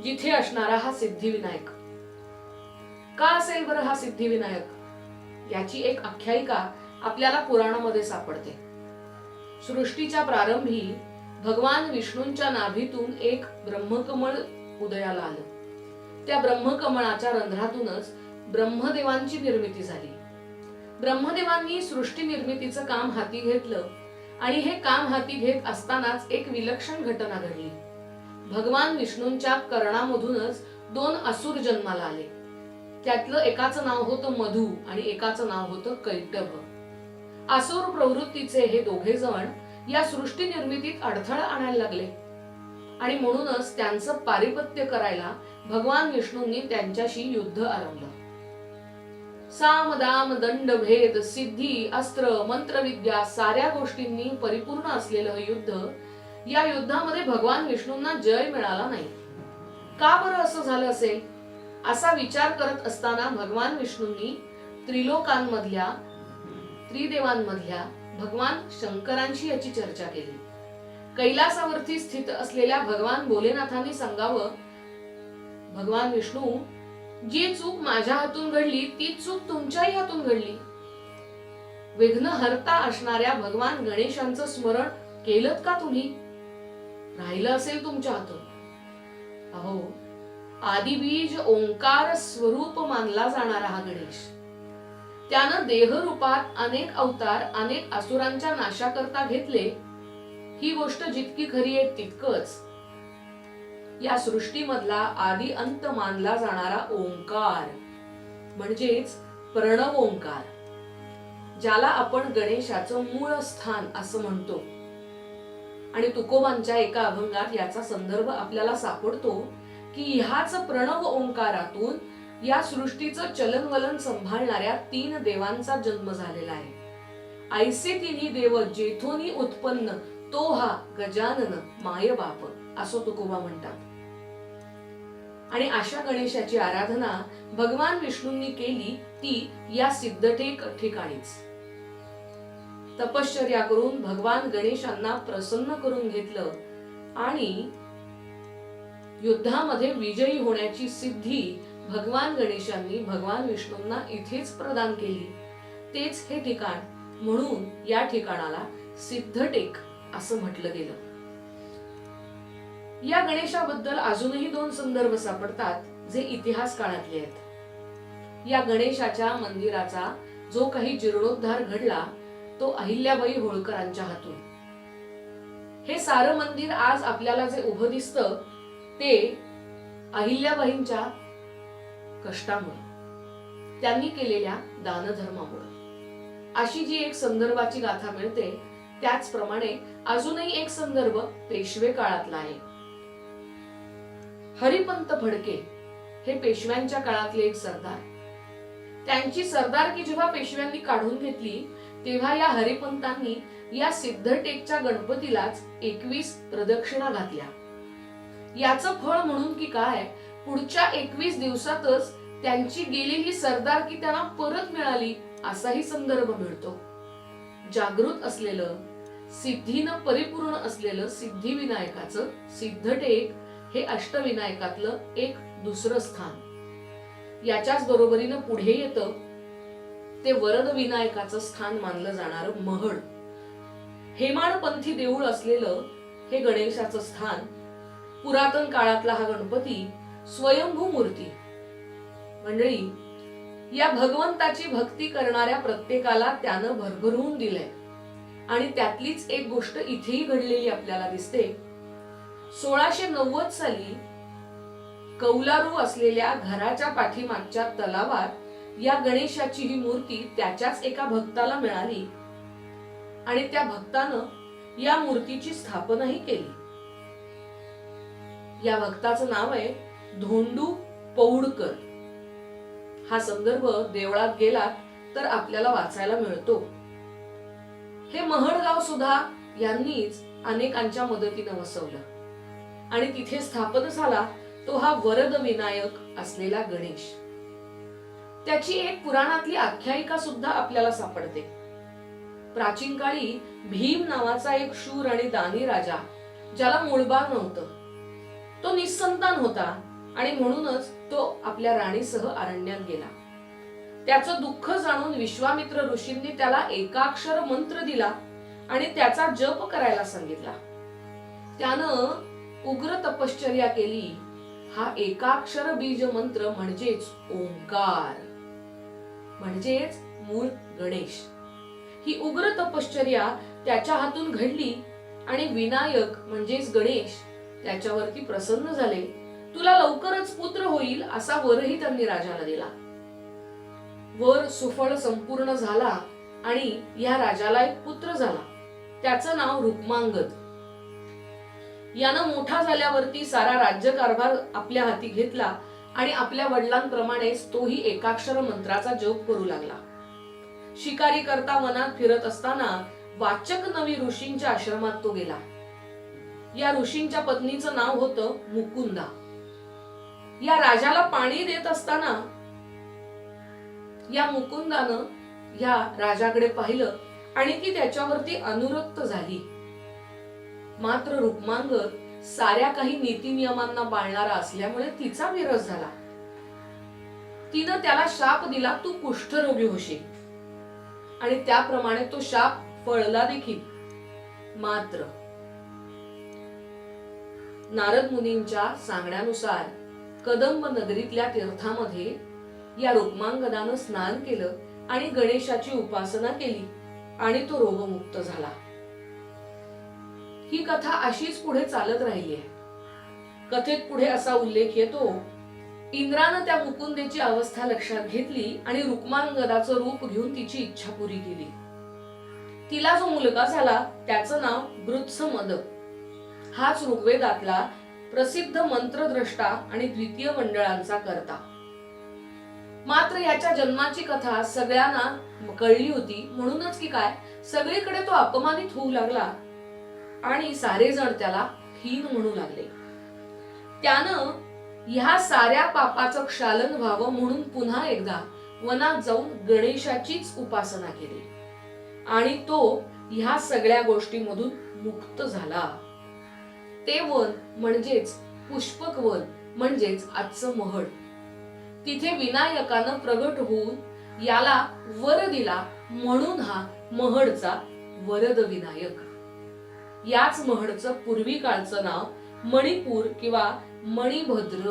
जिथे असणारा हा सिद्धिविनायक. का असेल बरं हा सिद्धिविनायक? याची एक आख्यायिका आपल्याला पुराणामध्ये सापडते. सृष्टीच्या प्रारंभी भगवान विष्णूंच्या नाभीतून एक ब्रह्मकमळ उदयाला आलं. त्या ब्रह्मकमळाच्या रंध्रातूनच ब्रह्मदेवांची निर्मिती झाली. ब्रह्मदेवांनी सृष्टी निर्मितीचं काम हाती घेतलं आणि हे काम हाती घेत असतानाच एक विलक्षण घटना घडली. भगवान विष्णूंच्या कर्णामधूनच 2 असुर जन्माला आले. त्यातलं एकाचं नाव होतं मधु आणि एकाचं नाव होतं कैटभ. असुर प्रवृत्तीचे हे दोघे जण या सृष्टी निर्मितीत अडथळा आणायला लागले आणि म्हणूनच त्यांचं पारिपत्य करायला भगवान विष्णूंनी त्यांच्याशी युद्ध आरंभलं. साम दाम दंड भेद सिद्धी अस्त्र मंत्रविद्या साऱ्या गोष्टींनी परिपूर्ण असलेलं हे युद्ध, या युद्धामध्ये भगवान विष्णूंना जय मिळाला नाही. का बरं असं झालं असेल असा विचार करत असताना भगवान विष्णूंनी त्रिलोकांमधल्या त्रिदेवांमधल्या भगवान शंकरांशी याची चर्चा केली. कैलासावरती स्थित असलेल्या भगवान भोलेनाथांनी सांगावं, भगवान विष्णू, जी चूक माझ्या हातून घडली ती चूक तुमच्याही हातून घडली. विघ्नहर्ता असणाऱ्या भगवान गणेशांचं स्मरण केलं का तुम्ही? राहिलं असेल तुमच्या हातून. अहो, आदिबीज ओंकार स्वरूप मानला जाणारा हा गणेश, त्यानं देहरूपात अनेक अवतार अनेक असुरांच्या नाशाकरता घेतले. ही गोष्ट जितकी खरी आहे तितकंच या सृष्टीमधला आदि अंत मानला जाणारा ओंकार म्हणजेच प्रणव ओंकार, ज्याला आपण गणेशाचं मूळ स्थान असं म्हणतो. आणि तुकोबांच्या एका अभंगात याचा संदर्भ आपल्याला सापडतो की ह्याच प्रणव ओंकारातून या सृष्टीचं चलनवलन संभाळणाऱ्या 3 देवांचा जन्म झालेला आहे. ऐसे तिन्ही देव जेथोनी उत्पन्न तो हा गजानन माय बाप, असं तुकोबा म्हणतात. आणि अशा गणेशाची आराधना भगवान विष्णूंनी केली ती या सिद्धटेक ठिकाणीच. तपश्चर्या करून भगवान गणेशांना प्रसन्न करून घेतलं आणि युद्धामध्ये विजयी होण्याची सिद्धी भगवान गणेशांनी भगवान विष्णूंना इथेच प्रदान केली. तेच हे ठिकाण, म्हणून या ठिकाणाला सिद्धटेक असं म्हटलं गेलं. या गणेशाबद्दल अजूनही 2 संदर्भ सापडतात जे इतिहास काळातले आहेत. या गणेशाच्या मंदिराचा जो काही जीर्णोद्धार घडला तो अहिल्याबाई होळकरांच्या हातून. हे सारं मंदिर आज आपल्याला जे उभं दिसतं ते अहिल्याबाईंच्या कष्टामुळे, त्यांनी केलेल्या दानधर्मामुळे. अशी जी एक संदर्भाची गाथा मिळते त्याचप्रमाणे अजूनही एक संदर्भ पेशवे काळातला आहे. हरिपंत फडके हे पेशव्यांच्या काळातले एक सरदार. त्यांची सरदारकी जेव्हा पेशव्यांनी काढून घेतली तेव्हा या हरिपंतांनी या सिद्धटेकच्या गणपतीलाच 21 प्रदक्षिणा घातल्या. याचं फळ म्हणून की काय, पुढच्या 21 दिवसातच त्यांची गेलेली सरदारकी त्यांना परत मिळाली असाही संदर्भ मिळतो. जागृत असलेलं, सिद्धीनं परिपूर्ण असलेलं सिद्धिविनायकाचं सिद्धटेक हे अष्टविनायकातलं एक दुसरं स्थान. याच्याच बरोबरीनं पुढे येतं ते वरद विनायकाचं स्थान मानलं जाणारं महड. हेमाडपंथी देऊळ असलेलं हे गणेशाचं स्थान. पुरातन काळातला हा गणपती स्वयंभू मूर्ती. मंडळी, या भगवंताची भक्ती करणाऱ्या प्रत्येकाला त्यानं भरभरून दिलंय. आणि त्यातलीच एक गोष्ट इथेही घडलेली आपल्याला दिसते. 1690 साली कौलारू असलेल्या घराच्या पाठीमागच्या तलावात या गणेशाची ही मूर्ती त्याच्याच एका भक्ताला मिळाली आणि त्या भक्तानं या मूर्तीची स्थापनाही केली. या भक्ताचं नाव आहे धोंडू पौडकर. हा संदर्भ देवळात गेलात तर आपल्याला वाचायला मिळतो. हे महडगाव सुद्धा यांनीच अनेकांच्या मदतीनं वसवलं आणि तिथे स्थापन झाला तो हा वरद विनायक असलेला गणेश. त्याची एक पुराणातली आख्यायिका सुद्धा आपल्याला सापडते. प्राचीन काळी भीम नावाचा एक शूर आणि दानी राजा, ज्याला मूळबाळ नव्हतं, तो निसंतान होता आणि म्हणूनच तो आपल्या राणीसह अरण्यात गेला. त्याचं दुःख जाणून विश्वामित्र ऋषींनी त्याला एकाक्षर मंत्र दिला आणि त्याचा जप करायला सांगितला. त्यानं उग्र तपश्चर्या केली. हा एकाक्षर बीज मंत्र म्हणजेच ओंकार, म्हणजेच मूळ गणेश. ही उग्र तपश्चर्या त्याच्या हातून घडली आणि विनायक म्हणजेच गणेश त्याच्यावरती प्रसन्न झाले. तुला लवकरच पुत्र होईल असा वरही त्यांनी राजाला दिला. वर सुफळ संपूर्ण झाला आणि या राजाला एक पुत्र झाला. त्याचं नाव रुक्मांगद. यानं मोठा झाल्यावरती सारा राज्यकारभार आपल्या हाती घेतला आणि आपल्या वडिलांप्रमाणेच तोही एकाक्षर मंत्राचा जप करू लागला. शिकारी करता वनात फिरत असताना वाचक नवी ऋषींच्या आश्रमात तो गेला. या ऋषींच्या पत्नीचं नाव होतं मुकुंदा. या राजाला पाणी देत असताना या मुकुंदानं या राजाकडे पाहिलं आणि ती त्याच्यावरती अनुरक्त झाली. मात्र रुक्मांगद साऱ्या काही नीती नियमांना पाळणारा असल्यामुळे तिचा विरस झाला. तिनं त्याला शाप दिला, तू कुष्ठरोगी होशील, आणि त्याप्रमाणे तो शाप फळला देखील. मात्र नारद मुनींच्या सांगण्यानुसार कदंब नगरीतल्या तीर्थामध्ये या रुक्मांगदानं स्नान केलं आणि गणेशाची उपासना केली आणि तो रोगमुक्त झाला. ही कथा अशीच पुढे चालत राहिली आहे. कथेत पुढे असा उल्लेख येतो, इंद्रानं त्या मुकुंदेची अवस्था लक्षात घेतली आणि रुक्मांगदाचं रूप घेऊन तिची इच्छा पुरी केली. तिला जो मुलगा झाला त्याचं नाव वृत्समद. हाच ऋग्वेदातला प्रसिद्ध मंत्रद्रष्टा आणि द्वितीय मंडळांचा कर्ता. मात्र याच्या जन्माची कथा सगळ्यांना कळली होती, म्हणूनच की काय सगळीकडे तो अपमानित होऊ लागला आणि सारे जण त्याला हीन म्हणू लागले. त्यानं ह्या साऱ्या पापाचं क्षालन व्हावं म्हणून पुन्हा एकदा वनात जाऊन गणेशाचीच उपासना केली आणि तो ह्या सगळ्या गोष्टींमधून मुक्त झाला. ते वन म्हणजेच पुष्पक वन म्हणजेच आजचं महड. तिथे विनायकानं प्रगट होऊन याला वर दिला म्हणून हा महडचा वरद विनायक. याच महडचं पूर्वी काळचं नाव मणिपूर किंवा मणिभद्र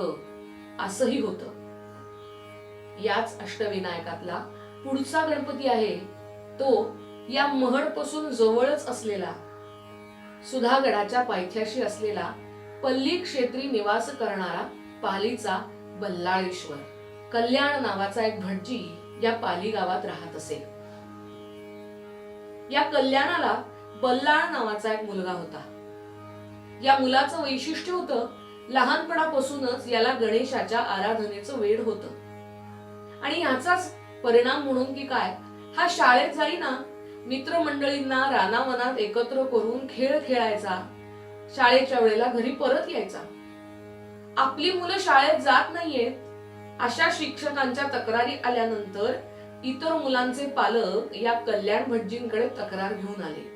असंही होतं. याच अष्टविनायकातला पुढचा गणपती आहे तो या महडपासून जवळच असलेला, सुधागडाच्या पायथ्याशी असलेला, पल्ली क्षेत्री निवास करणारा पालीचा बल्लाळेश्वर. कल्याण नावाचा एक भटजी या पाली गावात राहत असे. या कल्याणाला बल्लाळ नावाचा एक मुलगा होता. या मुलाचं वैशिष्ट्य होतं, लहानपणापासूनच याला गणेशाच्या आराधनेचं वेड होतं. आणि याचाच परिणाम म्हणून की काय, हा शाळेत जाईना मित्रमंडळींना रानावनात एकत्र करून खेळ खेळायचा, शाळेच्या वेळेला घरी परत यायचा. आपली मुलं शाळेत जात नाहीयेत अशा शिक्षकांच्या तक्रारी आल्यानंतर इतर मुलांचे पालक या कल्याण भटजींकडे तक्रार घेऊन आले.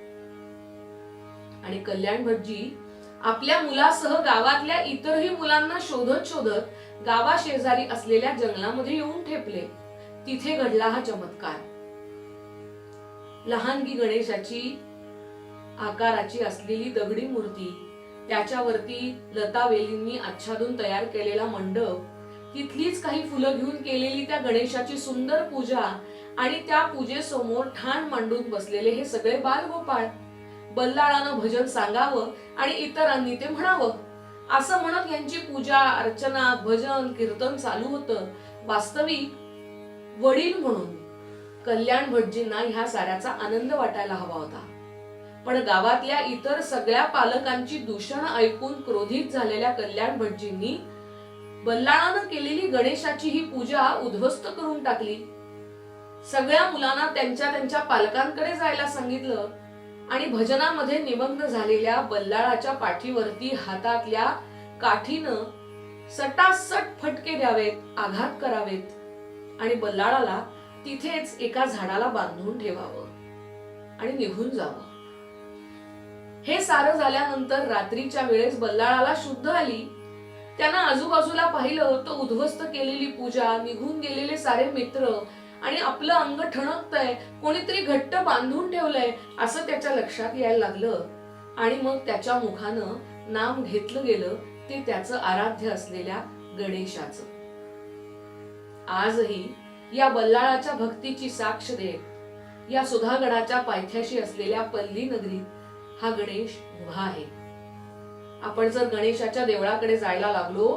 आणि कल्याण भटजी आपल्या मुलासह गावातल्या इतरही मुलांना शोधत शोधत गावाशेजारी असलेल्या जंगलामध्ये येऊन ठेपले. तिथे घडला हा चमत्कार. लहानगी गणेशाची आकाराची असलेली दगडी मूर्ती, त्याच्यावरती लता वेलींनी आच्छादून तयार केलेला मंडप, तिथलीच काही फुलं घेऊन केलेली त्या गणेशाची सुंदर पूजा आणि त्या पूजेसमोर ठाण मांडून बसलेले हे सगळे बालगोपाळ. बल्लाळानं भजन सांगावं आणि इतरांनी ते म्हणावं असं म्हणत यांची पूजा अर्चना भजन कीर्तन चालू होतं. वास्तविक वडील म्हणून कल्याण भटजींना ह्या साऱ्याचा आनंद वाटायला हवा होता. पण गावातल्या इतर सगळ्या पालकांची दूषण ऐकून क्रोधित झालेल्या कल्याण भटजींनी बल्लाळानं केलेली गणेशाची ही पूजा उद्ध्वस्त करून टाकली. सगळ्या मुलांना त्यांच्या त्यांच्या पालकांकडे जायला सांगितलं आणि भजनामध्ये निमग्न झालेल्या बल्लाळाच्या पाठीवरती हातातल्या काठीनं सटासट फटके द्यावेत, आघात करावेत आणि बल्लाळाला तिथेच एका झाडाला बांधून ठेवावं आणि निघून जावं. हे सारं झाल्यानंतर रात्रीच्या वेळेस बल्लाळाला शुद्ध आली. त्यानं आजूबाजूला पाहिलं तर उद्ध्वस्त केलेली पूजा, निघून गेलेले सारे मित्र आणि आपलं अंग ठणकतंय, कोणीतरी घट्ट बांधून ठेवलंय असं त्याच्या लक्षात यायला लागलं. आणि मग त्याच्या मुखानं नाम घेतलं गेलं ते त्याचं आराध्य असलेल्या गणेशाचं. आजही या बल्लाळाच्या भक्तीची साक्ष देत या सुधागडाच्या पायथ्याशी असलेल्या पल्ली नगरीत हा गणेश उभा आहे. आपण जर गणेशाच्या देवळाकडे जायला लागलो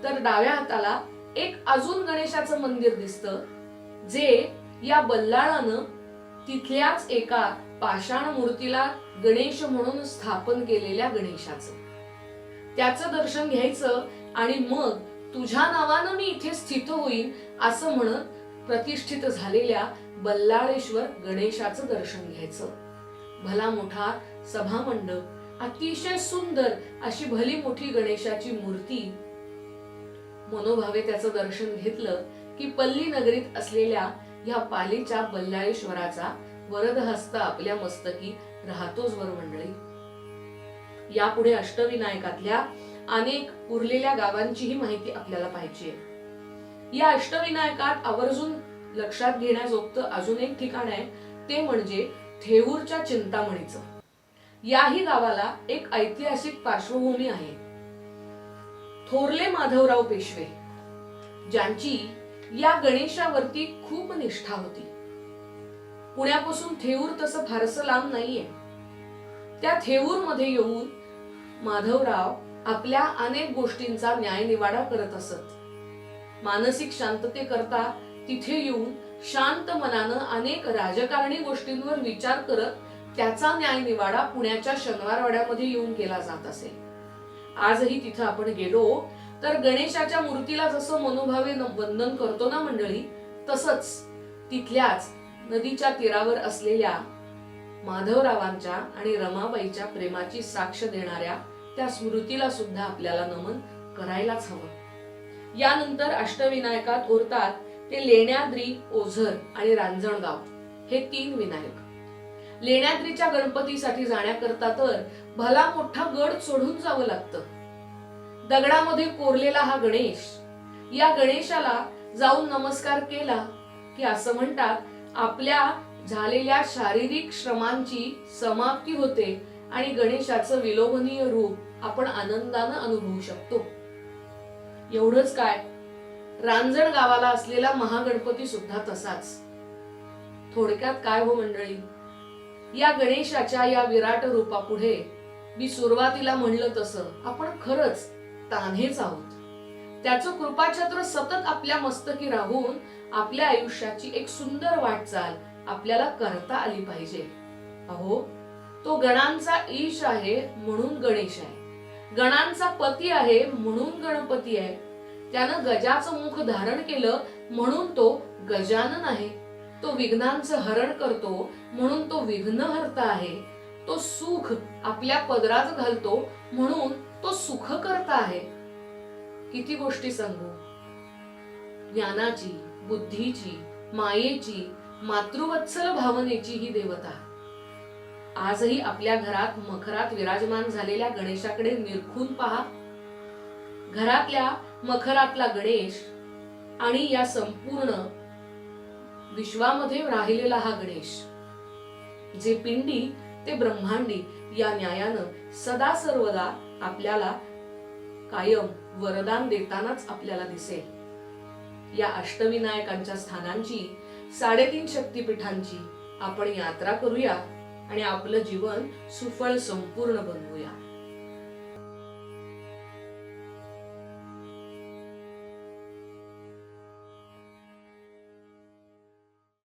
तर डाव्या हाताला एक अजून गणेशाचं मंदिर दिसतं, जे या बल्लाळानं तिथल्याच एका पाषाण मूर्तीला गणेश म्हणून स्थापन केलेल्या गणेशाचं. त्याचं दर्शन घ्यायचं आणि मग तुझ्या नावानं मी इथे स्थित होईन असं म्हणत प्रतिष्ठित झालेल्या बल्लाळेश्वर गणेशाचं दर्शन घ्यायचं. भला मोठा सभामंडप, अतिशय सुंदर अशी भली मोठी गणेशाची मूर्ती. मनोभावे त्याचं दर्शन घेतलं की पल्ली नगरीत असलेल्या ह्या पालीच्या बल्लाळेश्वराचा वरदहस्त आपल्या मस्तकी राहतोच वर मंडळी. यापुढे अष्टविनायकातल्या अनेक उरलेल्या गावांचीही माहिती आपल्याला पाहिजे. या अष्टविनायकात आवर्जून लक्षात घेण्याजोगतं अजून एक ठिकाण आहे, ते म्हणजे थेऊरच्या चिंतामणीचं. याही गावाला एक ऐतिहासिक पार्श्वभूमी आहे. थोरले माधवराव पेशवे, ज्यांची या गणेशावरती खूप निष्ठा होती. पुण्यापासून थेऊर तसं फारसं लांब नाहीये. त्या थेऊर मध्ये येऊन माधवराव आपल्या अनेक गोष्टींचा न्यायनिवाडा करत असत. मानसिक शांततेकरता तिथे येऊन शांत मनानं अनेक राजकारणी गोष्टींवर विचार करत त्याचा न्यायनिवाडा पुण्याच्या शनिवारवाड्यामध्ये येऊन केला जात असे. आजही तिथं आपण गेलो तर गणेशाच्या मूर्तीला जसं मनोभावे वंदन करतो ना मंडळी, तसंच तिथल्याच नदीच्या तीरावर असलेल्या माधवरावांच्या आणि रमाबाईच्या प्रेमाची साक्ष देणाऱ्या त्या स्मृतीला सुद्धा आपल्याला नमन करायलाच हवं. यानंतर अष्टविनायकात उरतात ते लेण्याद्री, ओझर आणि रांजणगाव हे 3 विनायक. लेण्याद्रीच्या गणपतीसाठी जाण्याकरता तर भला मोठा गड सोडून जावं लागतं. दगडामध्ये कोरलेला हा गणेश, या गणेशाला जाऊन नमस्कार केला की असं म्हणतात आपल्या झालेल्या शारीरिक श्रमांची समाप्ती होते आणि गणेशाचं विलोभनीय रूप आपण आनंदानं अनुभवू शकतो. एवढंच काय, रांजण गावाला असलेला महागणपती सुद्धा तसाच. थोडक्यात काय हो मंडळी, या गणेशाच्या या विराट रूपापुढे मी सुरुवातीला म्हणलं तसं आपण खरंच तान्हेच आहोत. त्याचं कृपाछत्र सतत आपल्या मस्तकी राहून आपल्या आयुष्याची एक सुंदर वाटचाल आपल्याला करता आली पाहिजे. अहो, तो गणांचा ईश आहे म्हणून गणेश आहे, गणांचा पती आहे म्हणून गणपती आहे, त्यानं गजाचं मुख धारण केलं म्हणून तो गजानन आहे, तो विघ्नांचं हरण करतो म्हणून तो विघ्नहर्ता आहे, तो सुख आपल्या पदरात घालतो म्हणून तो सुख करता आहे. किती गोष्टी सांगू. ज्ञानाची, बुद्धीची, मायेची, मातृवत्सल भावनेची ही देवता आजही आपल्या घरात मखरात विराजमान झालेल्या गणेशाकडे निरखून पहा. घरातल्या मखरातला गणेश आणि या संपूर्ण विश्वामध्ये राहिलेला हा गणेश, जे पिंडी ते ब्रह्मांडी या न्यायानं सदा सर्वदा आपल्याला कायम वरदान देतानाच आपल्याला दिसेल. या अष्टविनायकांच्या स्थानांची, 3.5 शक्तिपीठांची आपण यात्रा करूया आणि आपलं जीवन सुफळ संपूर्ण बनवूया.